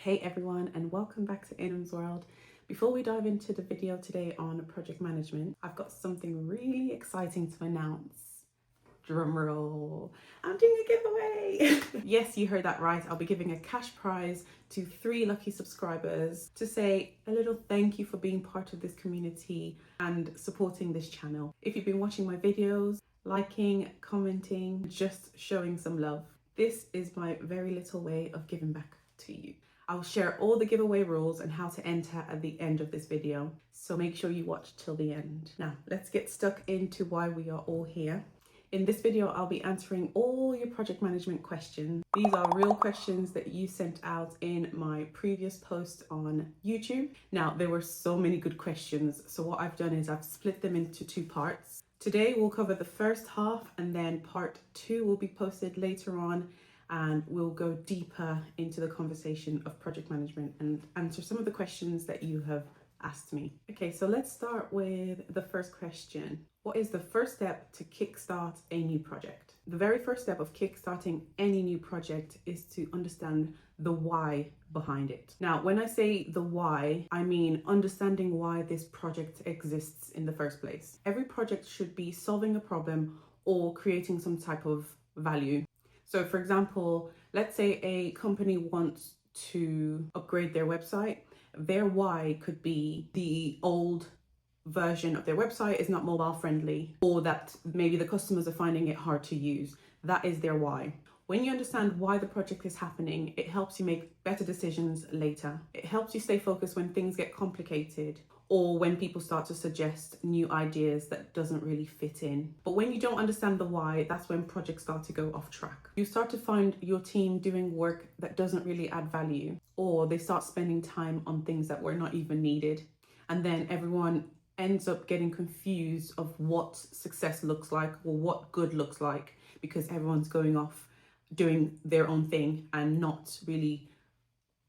Hey everyone, and welcome back to Inam's World. Before we dive into the video today on project management, I've got something really exciting to announce. Drum roll. I'm doing a giveaway. Yes, you heard that right. I'll be giving a cash prize to 3 lucky subscribers to say a little thank you for being part of this community and supporting this channel. If you've been watching my videos, liking, commenting, just showing some love, this is my very little way of giving back to you. I'll share all the giveaway rules and how to enter at the end of this video, so make sure you watch till the end. Now, let's get stuck into why we are all here. In this video, I'll be answering all your project management questions. These are real questions that you sent out in my previous post on YouTube. Now, there were so many good questions, so what I've done is I've split them into 2 parts. Today, we'll cover the first half, and then part 2 will be posted later on, and we'll go deeper into the conversation of project management and answer some of the questions that you have asked me. Okay, so let's start with the first question. What is the first step to kickstart a new project? The very first step of kickstarting any new project is to understand the why behind it. Now, when I say the why, I mean understanding why this project exists in the first place. Every project should be solving a problem or creating some type of value. So for example, let's say a company wants to upgrade their website. Their why could be the old version of their website is not mobile friendly, or that maybe the customers are finding it hard to use. That is their why. When you understand why the project is happening, it helps you make better decisions later. It helps you stay focused when things get complicated, or when people start to suggest new ideas that doesn't really fit in. But when you don't understand the why, that's when projects start to go off track. You start to find your team doing work that doesn't really add value, or they start spending time on things that were not even needed. And then everyone ends up getting confused of what success looks like or what good looks like, because everyone's going off doing their own thing and not really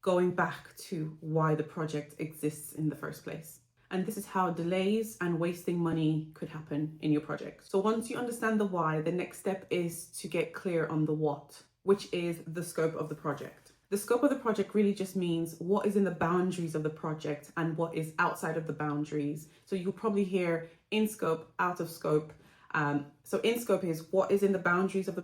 going back to why the project exists in the first place. And this is how delays and wasting money could happen in your project. So once you understand the why, the next step is to get clear on the what, which is the scope of the project. The scope of the project really just means what is in the boundaries of the project and what is outside of the boundaries. So you'll probably hear in scope, out of scope. So in scope is what is in the boundaries of the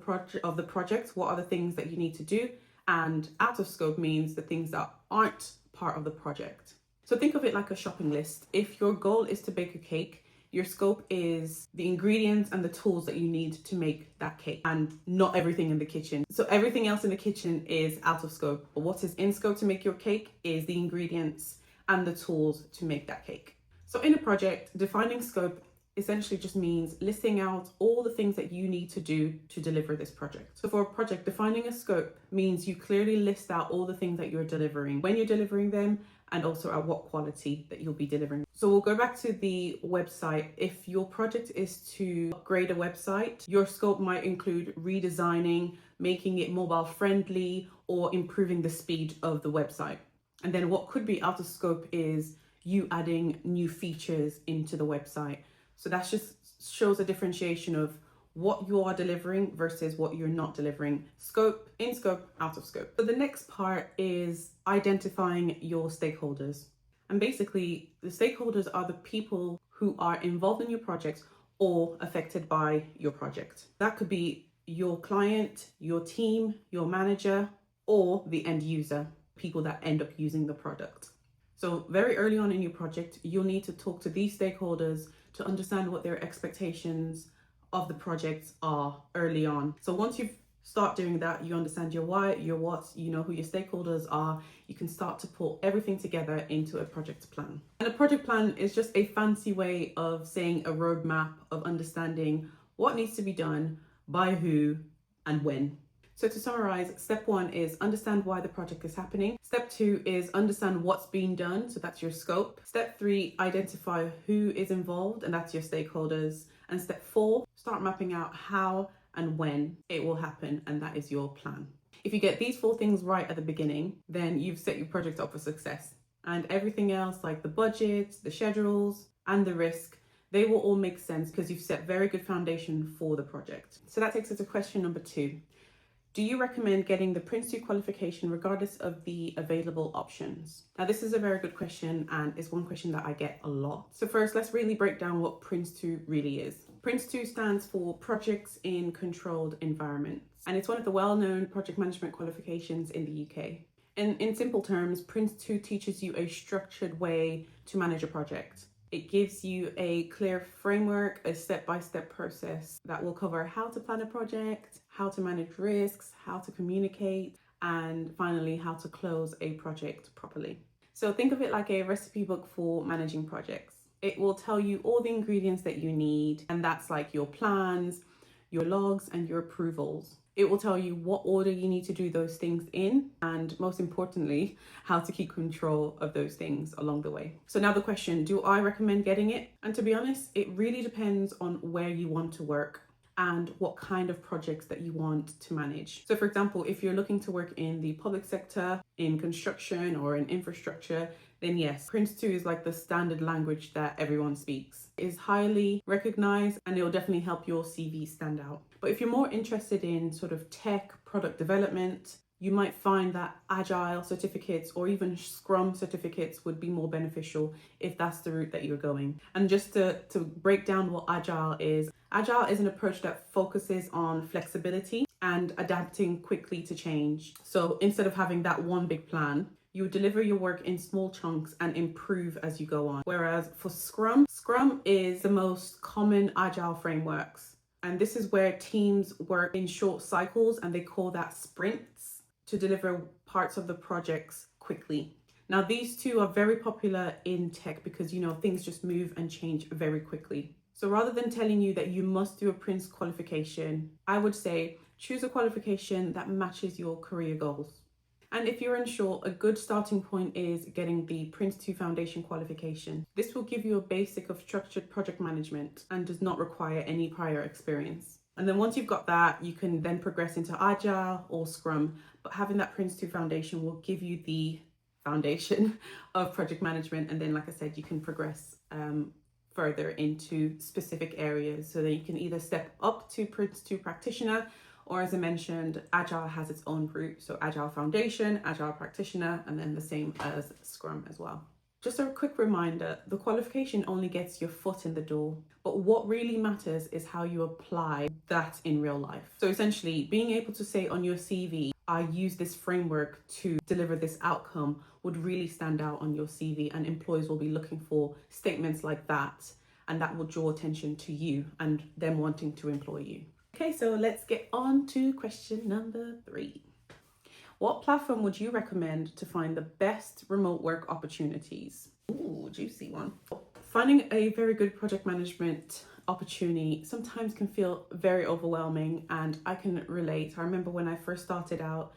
project, what are the things that you need to do, and out of scope means the things that aren't part of the project. So think of it like a shopping list. If your goal is to bake a cake, your scope is the ingredients and the tools that you need to make that cake, and not everything in the kitchen. So everything else in the kitchen is out of scope. But what is in scope to make your cake is the ingredients and the tools to make that cake. So in a project, defining scope essentially just means listing out all the things that you need to do to deliver this project. So for a project, defining a scope means you clearly list out all the things that you're delivering, when you're delivering them, and also at what quality that you'll be delivering. So we'll go back to the website. If your project is to upgrade a website, your scope might include redesigning, making it mobile friendly, or improving the speed of the website. And then what could be out of scope is you adding new features into the website. So that just shows a differentiation of what you are delivering versus what you're not delivering. Scope, in scope, out of scope. So the next part is identifying your stakeholders. And basically, the stakeholders are the people who are involved in your project or affected by your project. That could be your client, your team, your manager, or the end user, people that end up using the product. So very early on in your project, you'll need to talk to these stakeholders to understand what their expectations of the projects are early on. So once you start doing that, you understand your why, your what, you know who your stakeholders are, you can start to pull everything together into a project plan. And a project plan is just a fancy way of saying a roadmap of understanding what needs to be done, by who, and when. So to summarize, step 1 is understand why the project is happening. Step 2 is understand what's being done, so that's your scope. Step 3, identify who is involved, and that's your stakeholders. And step 4, start mapping out how and when it will happen, and that is your plan. If you get these 4 things right at the beginning, then you've set your project up for success. And everything else, like the budget, the schedules, and the risk, they will all make sense because you've set very good foundation for the project. So that takes us to question number 2. Do you recommend getting the Prince 2 qualification regardless of the available options? Now, this is a very good question and it's one question that I get a lot. So first, let's really break down what Prince 2 really is. Prince 2 stands for Projects in Controlled Environments, and it's one of the well-known project management qualifications in the UK. In simple terms, Prince 2 teaches you a structured way to manage a project. It gives you a clear framework, a step-by-step process that will cover how to plan a project, how to manage risks, how to communicate, and finally, how to close a project properly. So think of it like a recipe book for managing projects. It will tell you all the ingredients that you need, and that's like your plans, your logs, and your approvals. It will tell you what order you need to do those things in, and most importantly, how to keep control of those things along the way. So now the question, do I recommend getting it? And to be honest, it really depends on where you want to work and what kind of projects that you want to manage. So for example, if you're looking to work in the public sector, in construction or in infrastructure, then yes, Prince 2 is like the standard language that everyone speaks. It is highly recognized and it will definitely help your CV stand out. But if you're more interested in sort of tech, product development, you might find that Agile certificates or even Scrum certificates would be more beneficial if that's the route that you're going. And just to break down what Agile is an approach that focuses on flexibility and adapting quickly to change. So instead of having that one big plan, you deliver your work in small chunks and improve as you go on. Whereas for Scrum is the most common Agile frameworks. And this is where teams work in short cycles and they call that sprints to deliver parts of the projects quickly. Now, these two are very popular in tech because, things just move and change very quickly. So rather than telling you that you must do a Prince qualification, I would say choose a qualification that matches your career goals. And if you're unsure, a good starting point is getting the Prince 2 Foundation qualification. This will give you a basic of structured project management and does not require any prior experience. And then once you've got that, you can then progress into Agile or Scrum. But having that Prince 2 Foundation will give you the foundation of project management. And then, like I said, you can progress further into specific areas so that you can either step up to Prince 2 practitioner, or as I mentioned, Agile has its own route. So Agile Foundation, Agile Practitioner, and then the same as Scrum as well. Just a quick reminder, the qualification only gets your foot in the door, but what really matters is how you apply that in real life. So essentially, being able to say on your CV, I use this framework to deliver this outcome would really stand out on your CV, and employers will be looking for statements like that, and that will draw attention to you and them wanting to employ you. Okay, so let's get on to question number 3. What platform would you recommend to find the best remote work opportunities? Ooh, juicy one. Finding a very good project management opportunity sometimes can feel very overwhelming, and I can relate. I remember when I first started out,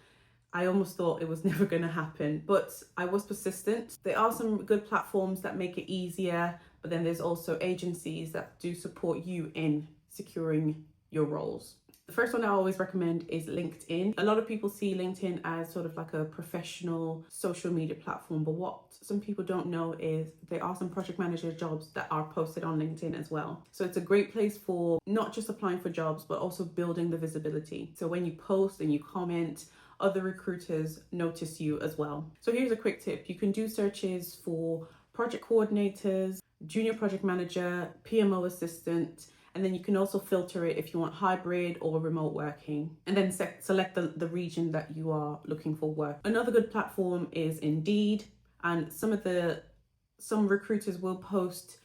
I almost thought it was never going to happen, but I was persistent. There are some good platforms that make it easier, but then there's also agencies that do support you in securing your roles. The first one I always recommend is LinkedIn. A lot of people see LinkedIn as sort of like a professional social media platform, but what some people don't know is there are some project manager jobs that are posted on LinkedIn as well. So it's a great place for not just applying for jobs, but also building the visibility. So when you post and you comment, other recruiters notice you as well. So here's a quick tip. You can do searches for project coordinators, junior project manager, PMO assistant, and then you can also filter it if you want hybrid or remote working, and then select the region that you are looking for work. Another good platform is Indeed, and some recruiters will post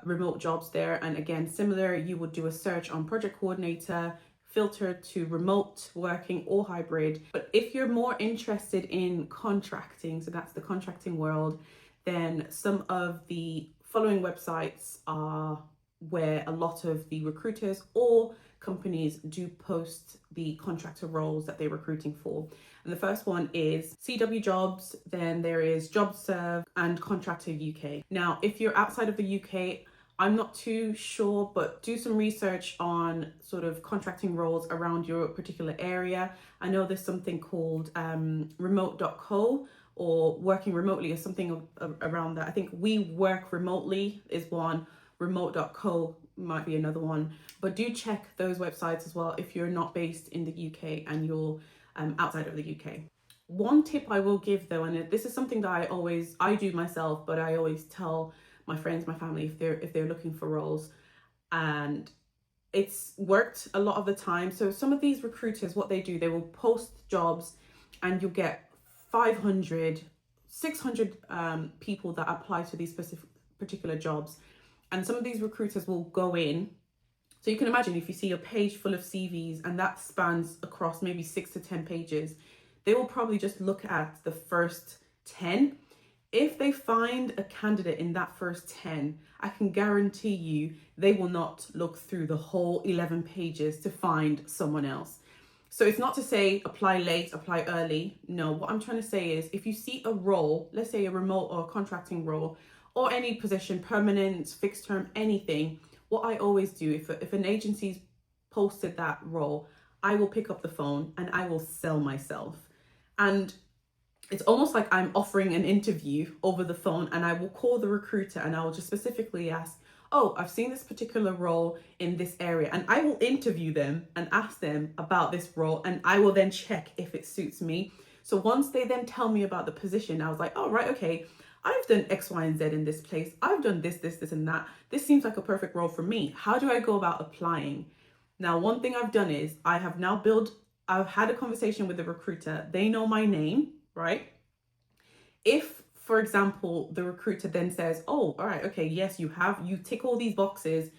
remote jobs there. And again, similar, you would do a search on project coordinator, filter to remote working or hybrid. But if you're more interested in contracting, so that's the contracting world, then some of the following websites are where a lot of the recruiters or companies do post the contractor roles that they're recruiting for. And the first one is CW Jobs, then there is JobServe and Contractor UK. Now, if you're outside of the UK, I'm not too sure, but do some research on sort of contracting roles around your particular area. I know there's something called remote.co or working remotely or something around that. I think We Work Remotely is one. Remote.co might be another one, but do check those websites as well if you're not based in the UK and you're outside of the UK. One tip I will give though, and this is something that I do myself, but I always tell my friends, my family, if they're looking for roles, and it's worked a lot of the time. So some of these recruiters, what they do, they will post jobs and you'll get 500, 600 people that apply to these particular jobs. And some of these recruiters will go in. So you can imagine if you see a page full of CVs and that spans across maybe 6 to 10 pages, they will probably just look at the first 10. If they find a candidate in that first 10, I can guarantee you they will not look through the whole 11 pages to find someone else. So it's not to say apply late, apply early. No, what I'm trying to say is if you see a role, let's say a remote or contracting role, or any position, permanent, fixed term, anything, what I always do, if an agency's posted that role, I will pick up the phone and I will sell myself. And it's almost like I'm offering an interview over the phone, and I will call the recruiter and I will just specifically ask, oh, I've seen this particular role in this area, and I will interview them and ask them about this role, and I will then check if it suits me. So once they then tell me about the position, I was like, oh, right, okay, I've done X, Y, and Z in this place. I've done this, and that. This seems like a perfect role for me. How do I go about applying? Now, one thing I've done is I've had a conversation with the recruiter. They know my name, right? If, for example, the recruiter then says, oh, all right, okay, yes, you tick all these boxes,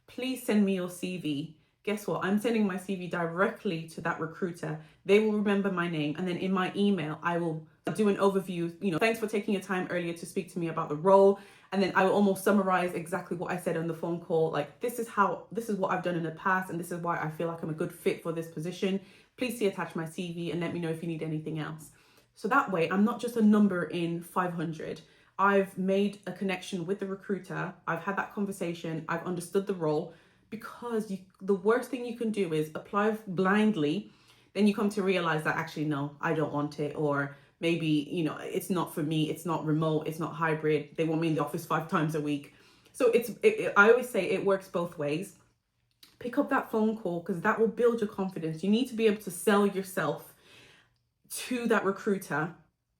please send me your CV. Guess what? I'm sending my CV directly to that recruiter. They will remember my name. And then in my email, I will do an overview, thanks for taking your time earlier to speak to me about the role. And then I will almost summarize exactly what I said on the phone call. Like, this is what I've done in the past, and this is why I feel like I'm a good fit for this position. Please see attach my CV and let me know if you need anything else. So that way, I'm not just a number in 500. I've made a connection with the recruiter. I've had that conversation. I've understood the role, because the worst thing you can do is apply blindly. Then you come to realize that actually, no, I don't want it. Or maybe, it's not for me. It's not remote. It's not hybrid. They want me in the office 5 times a week. So I always say it works both ways. Pick up that phone call, because that will build your confidence. You need to be able to sell yourself to that recruiter,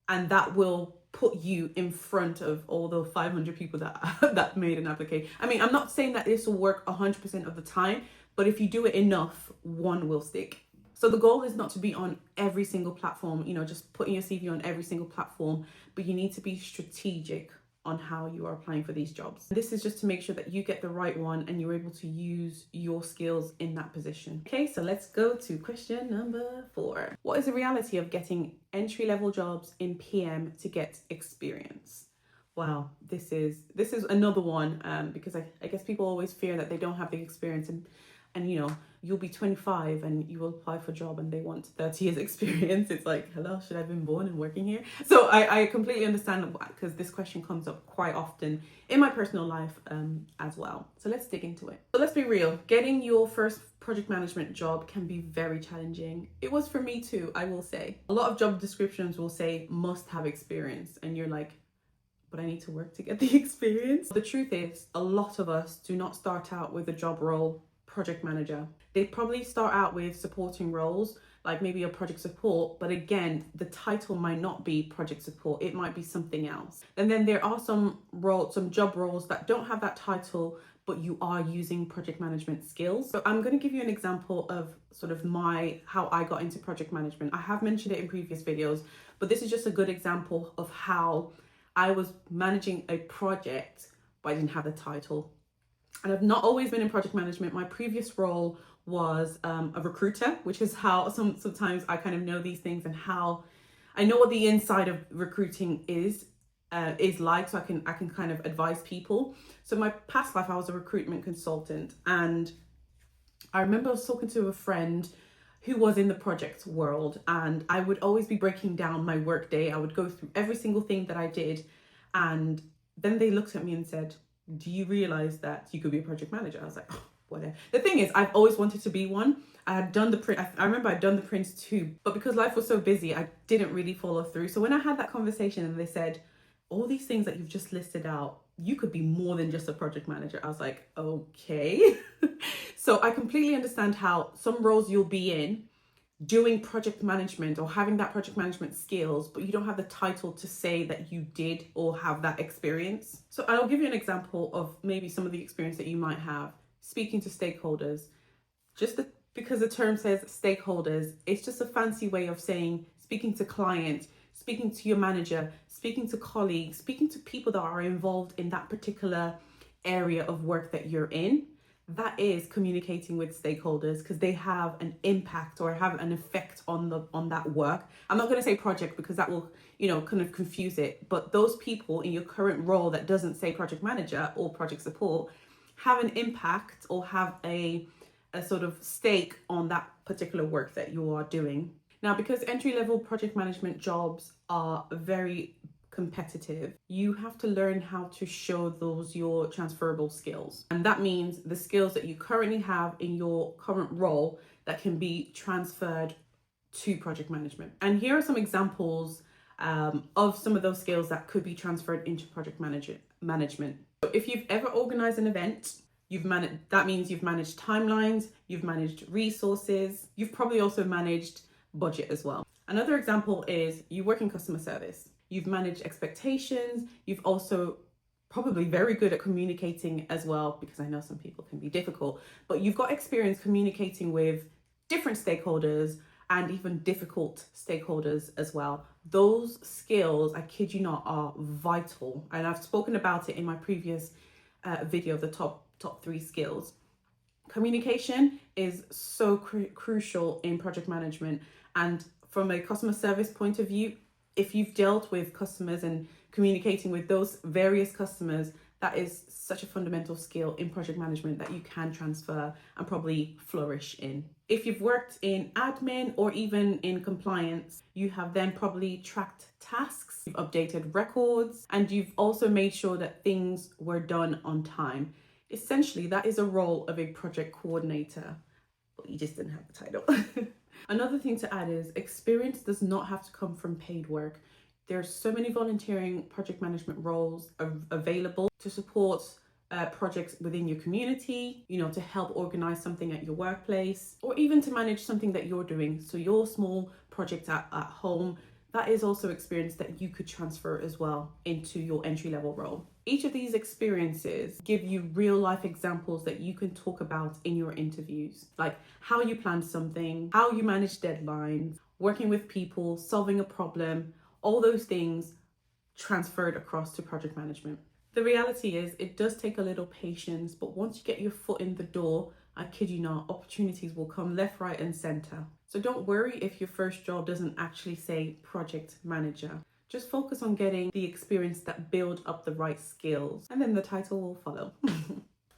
and that will put you in front of all the 500 people that made an application. I mean, I'm not saying that this will work 100% of the time, but if you do it enough, one will stick. So the goal is not to be on every single platform, just putting your CV on every single platform, but you need to be strategic on how you are applying for these jobs. This is just to make sure that you get the right one and you're able to use your skills in that position. Okay, so let's go to question number 4. What is the reality of getting entry-level jobs in PM to get experience? Wow, this is another one, because I guess people always fear that they don't have the experience, and you'll be 25 and you will apply for a job and they want 30 years experience. It's like, hello, should I have been born and working here? So I completely understand, because this question comes up quite often in my personal life as well. So let's dig into it. So let's be real. Getting your first project management job can be very challenging. It was for me too, I will say. A lot of job descriptions will say must have experience, and you're like, but I need to work to get the experience. The truth is, a lot of us do not start out with a job role project manager. They probably start out with supporting roles, like maybe a project support, but again, the title might not be project support, it might be something else. And then there are some job roles that don't have that title, but you are using project management skills. So I'm going to give you an example of sort of how I got into project management. I have mentioned it in previous videos, but this is just a good example of how I was managing a project, but I didn't have the title. And I've not always been in project management. My previous role was a recruiter, which is how sometimes I kind of know these things and how I know what the inside of recruiting is like, so I can kind of advise people. So my past life, I was a recruitment consultant, and I remember I was talking to a friend who was in the project world, and I would always be breaking down my work day. I would go through every single thing that I did, and then they looked at me and said, do you realize that you could be a project manager? I was like, oh, whatever. The thing is, I've always wanted to be one. I had done the print. I remember I'd done the prints too, but because life was so busy, I didn't really follow through. So when I had that conversation and they said, all these things that you've just listed out, you could be more than just a project manager. I was like, okay. So I completely understand how some roles you'll be in doing project management or having that project management skills, but you don't have the title to say that you did or have that experience. So I'll give you an example of maybe some of the experience that you might have speaking to stakeholders. Because the term says stakeholders, it's just a fancy way of saying speaking to clients, speaking to your manager, speaking to colleagues, speaking to people that are involved in that particular area of work that you're in. That is communicating with stakeholders because they have an impact or have an effect on that work. I'm not going to say project because that will, kind of confuse it. But those people in your current role that doesn't say project manager or project support have an impact or have a sort of stake on that particular work that you are doing. Now, because entry-level project management jobs are very competitive, you have to learn how to show your transferable skills. And that means the skills that you currently have in your current role that can be transferred to project management. And here are some examples of some of those skills that could be transferred into project management. So if you've ever organized an event, that means you've managed timelines, you've managed resources, you've probably also managed budget as well. Another example is you work in customer service. You've managed expectations. You've also probably very good at communicating as well, because I know some people can be difficult, but you've got experience communicating with different stakeholders and even difficult stakeholders as well. Those skills, I kid you not, are vital. And I've spoken about it in my previous video of the top 3 skills. Communication is so crucial in project management, and from a customer service point of view, if you've dealt with customers and communicating with those various customers, that is such a fundamental skill in project management that you can transfer and probably flourish in. If you've worked in admin or even in compliance, you have then probably tracked tasks, you've updated records, and you've also made sure that things were done on time. Essentially, that is a role of a project coordinator, but you just didn't have the title. Another thing to add is experience does not have to come from paid work. There's so many volunteering project management roles available to support projects within your community, to help organize something at your workplace, or even to manage something that you're doing. So your small project at home, that is also experience that you could transfer as well into your entry-level role. Each of these experiences give you real life examples that you can talk about in your interviews, like how you planned something, how you manage deadlines, working with people, solving a problem, all those things transferred across to project management. The reality is it does take a little patience, but once you get your foot in the door, I kid you not, opportunities will come left, right, and center. So don't worry if your first job doesn't actually say project manager. Just focus on getting the experience that build up the right skills, and then the title will follow.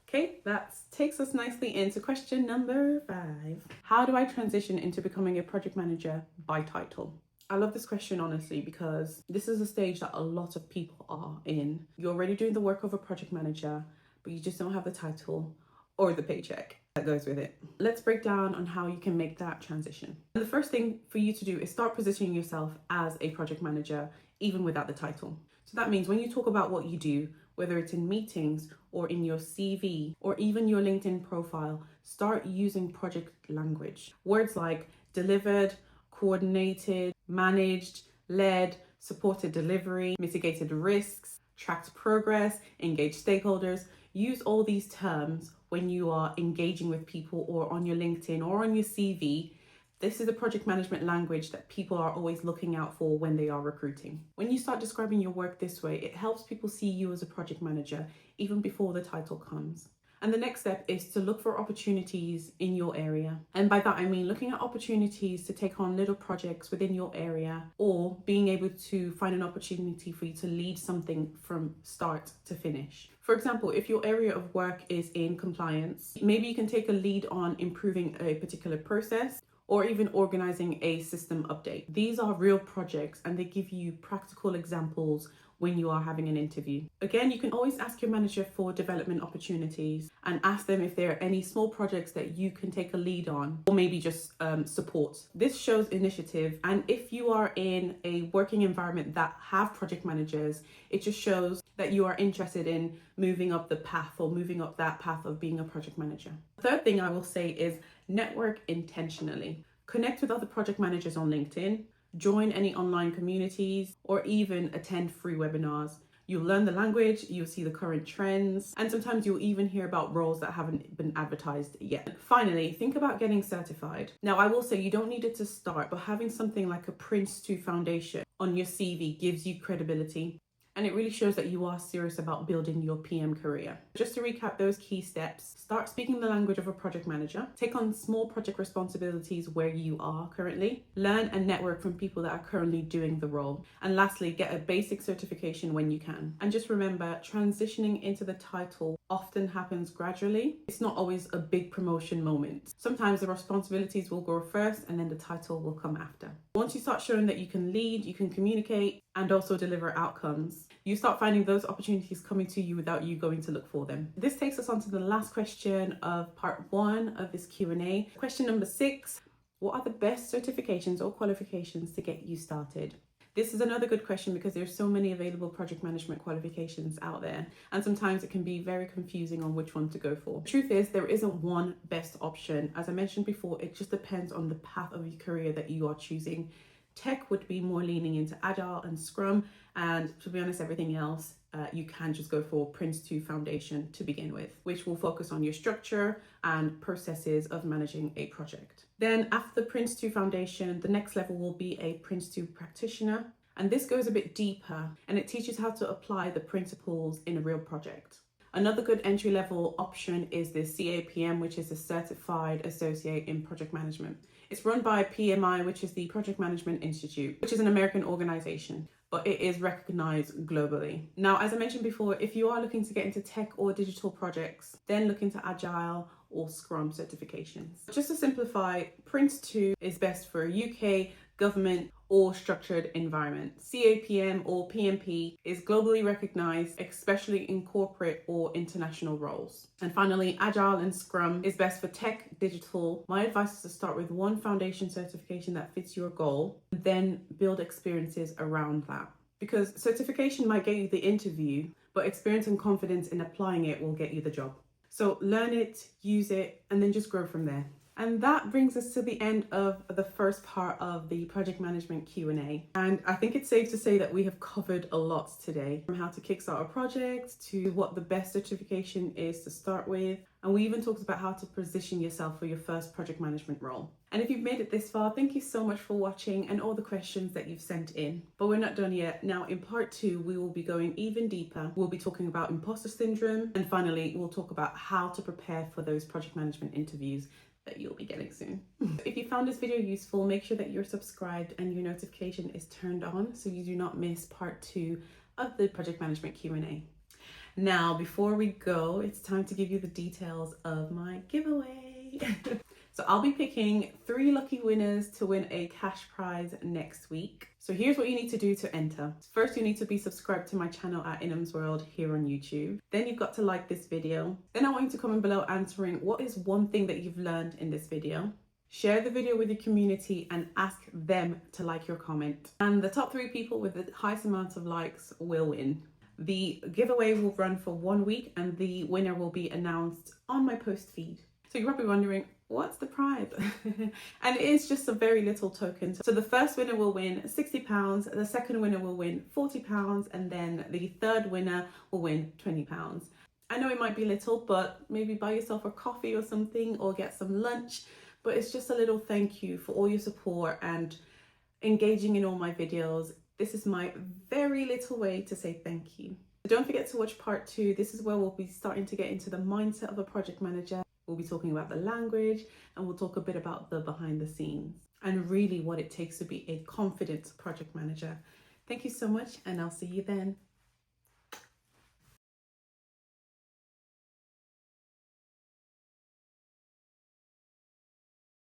Okay, that takes us nicely into question number 5. How do I transition into becoming a project manager by title? I love this question, honestly, because this is a stage that a lot of people are in. You're already doing the work of a project manager, but you just don't have the title or the paycheck that goes with it. Let's break down on how you can make that transition. And the first thing for you to do is start positioning yourself as a project manager, even without the title. So that means when you talk about what you do, whether it's in meetings or in your CV or even your LinkedIn profile, start using project language. Words like delivered, coordinated, managed, led, supported delivery, mitigated risks, tracked progress, engaged stakeholders. Use all these terms when you are engaging with people or on your LinkedIn or on your CV. This is the project management language that people are always looking out for when they are recruiting. When you start describing your work this way, it helps people see you as a project manager even before the title comes. And the next step is to look for opportunities in your area. And by that, I mean looking at opportunities to take on little projects within your area, or being able to find an opportunity for you to lead something from start to finish. For example, if your area of work is in compliance, maybe you can take a lead on improving a particular process or even organizing a system update. These are real projects and they give you practical examples when you are having an interview. Again, you can always ask your manager for development opportunities and ask them if there are any small projects that you can take a lead on, or maybe just support. This shows initiative, and if you are in a working environment that have project managers, it just shows that you are interested in moving up the path or moving up that path of being a project manager. The third thing I will say is network intentionally. Connect with other project managers on LinkedIn, join any online communities, or even attend free webinars. You'll learn the language, you'll see the current trends, and sometimes you'll even hear about roles that haven't been advertised yet. Finally, think about getting certified. Now, I will say you don't need it to start, but having something like a Prince 2 foundation on your CV gives you credibility. And it really shows that you are serious about building your PM career. Just to recap those key steps: start speaking the language of a project manager, take on small project responsibilities where you are currently, learn and network from people that are currently doing the role, and lastly, get a basic certification when you can. And just remember, transitioning into the title often happens gradually. It's not always a big promotion moment. Sometimes the responsibilities will grow first and then the title will come after. Once you start showing that you can lead, you can communicate, and also deliver outcomes, you start finding those opportunities coming to you without you going to look for them. This takes us on to the last question of part 1 of this Q&A. Question number 6, what are the best certifications or qualifications to get you started? This is another good question because there's so many available project management qualifications out there, and sometimes it can be very confusing on which one to go for. The truth is, there isn't one best option. As I mentioned before, it just depends on the path of your career that you are choosing. Tech would be more leaning into Agile and Scrum, and to be honest, everything else, you can just go for Prince 2 Foundation to begin with, which will focus on your structure and processes of managing a project. Then after the Prince 2 Foundation, the next level will be a Prince 2 Practitioner, and this goes a bit deeper and it teaches how to apply the principles in a real project. Another good entry-level option is the CAPM, which is a Certified Associate in Project Management. It's run by PMI, which is the Project Management Institute, which is an American organization, but it is recognized globally. Now, as I mentioned before, if you are looking to get into tech or digital projects, then look into Agile or Scrum certifications. Just to simplify, Prince 2 is best for UK, government, or structured environment. CAPM or PMP is globally recognized, especially in corporate or international roles. And finally, Agile and Scrum is best for tech, digital. My advice is to start with one foundation certification that fits your goal, then build experiences around that. Because certification might get you the interview, but experience and confidence in applying it will get you the job. So learn it, use it, and then just grow from there. And that brings us to the end of the first part of the project management Q&A. And I think it's safe to say that we have covered a lot today, from how to kickstart a project to what the best certification is to start with. And we even talked about how to position yourself for your first project management role. And if you've made it this far, thank you so much for watching and all the questions that you've sent in. But we're not done yet. Now in part 2, we will be going even deeper. We'll be talking about imposter syndrome. And finally, we'll talk about how to prepare for those project management interviews that you'll be getting soon. If you found this video useful, make sure that you're subscribed and your notification is turned on so you do not miss part 2 of the project management Q&A. Now, before we go, it's time to give you the details of my giveaway. So I'll be picking 3 lucky winners to win a cash prize next week. So here's what you need to do to enter. First, you need to be subscribed to my channel at Inham's World here on YouTube. Then you've got to like this video. Then I want you to comment below answering what is one thing that you've learned in this video. Share the video with your community and ask them to like your comment. And the top 3 people with the highest amount of likes will win. The giveaway will run for 1 week and the winner will be announced on my post feed. So you're probably wondering, what's the prize? And it is just a very little token. So the first winner will win £60, the second winner will win £40, and then the third winner will win £20. I know it might be little, but maybe buy yourself a coffee or something or get some lunch. But it's just a little thank you for all your support and engaging in all my videos. This is my very little way to say thank you. Don't forget to watch part 2. This is where we'll be starting to get into the mindset of a project manager. We'll be talking about the language and we'll talk a bit about the behind the scenes and really what it takes to be a confident project manager. Thank you so much and I'll see you then.